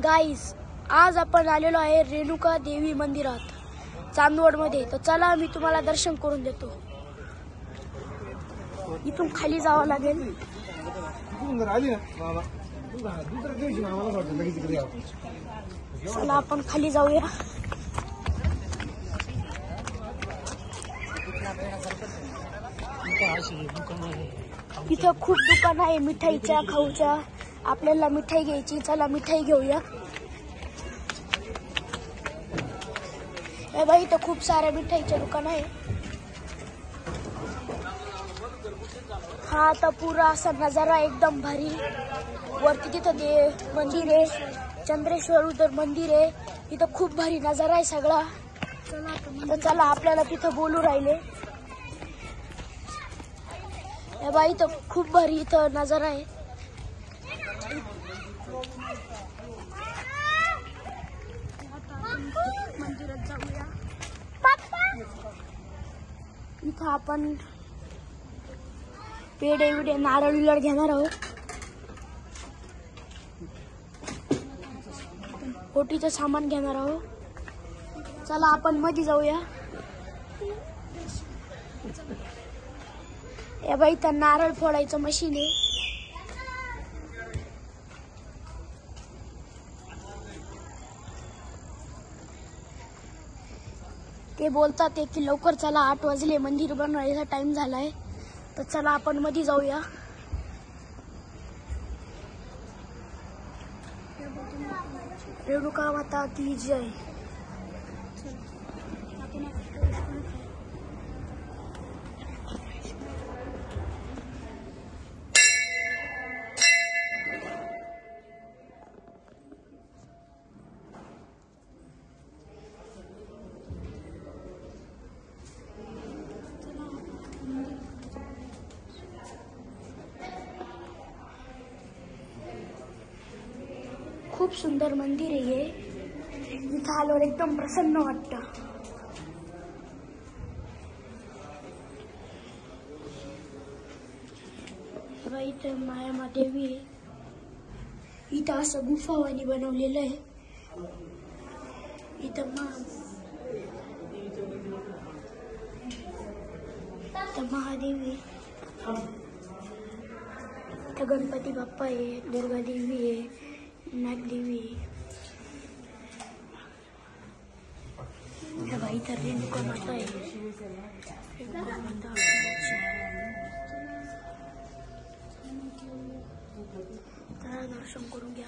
Guys, आज आपण आलेलो आहे रेणुका देवी मंदिरात चांदवडमध्ये। तर चला मी तुम्हाला दर्शन करून देतो। इथून खाली जावं लागेल। चला आपण खाली जाऊया। इथं खूप दुकान आहे मिठाईच्या, खाऊच्या। आपल्याला मिठाई घ्यायची, चला मिठाई घेऊया। बाई, इथं खूप साऱ्या मिठाईच्या दुकान आहे। हा आता पुरा असा नजारा एकदम भारी। वरती तिथं ते मंदिर आहे, चंद्रेश्वर उधर मंदिर आहे। इथं खूप भारी नजारा आहे सगळा। तर चला आपल्याला तिथं बोलू राहिले। बाई, इथं खूप भारी इथं नजारा आहे। मंदिरात जाऊया। इथं आपण पेढे विडे नारळ विरळ घेणार आहोत। ओटीचं सामान घेणार आहोत। चला आपण मध्ये जाऊया। या बाई, तर नारळ फोडायचं मशीन आहे। ते बोलतात ते की लवकर चला, 8 वाजले, मंदिर बनवायचा टाइम झालाय। तर चला आपण मध्ये जाऊया। रेणुका माता की जय। खूप सुंदर मंदिर आहे हे। इथं आल्यावर एकदम प्रसन्न वाटतं। इथं माया देवी आहे। इथं असं गुफावानी बनवलेलं आहे। इथं महादेवी, इथं गणपती बाप्पा आहे, दुर्गा देवी आहे, नागदेवी। बाई, तर रेणुका माता आहे। रेणुका माता तर दर्शन करून घ्या।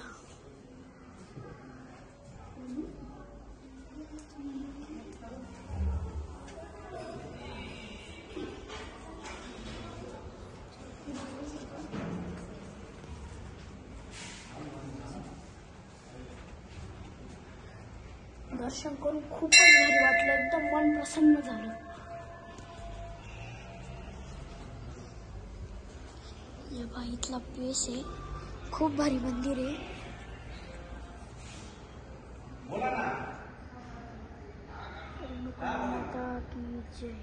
दर्शन करून खूपच भारी वाटलं, एकदम मन प्रसन्न झालं। या बाई, इथला प्लेस आहे, खूप भारी मंदिर आहे। रेणुका माता की जय।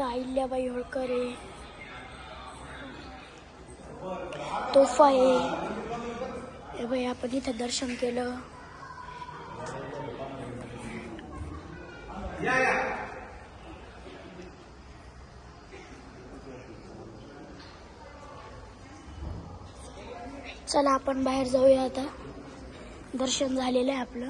अहिल्याबाई होळकर आहे, तोफा आहे। बाई, आपण इथं दर्शन केलं। चला आपण बाहेर जाऊया। आता दर्शन झालेलं आहे आपलं।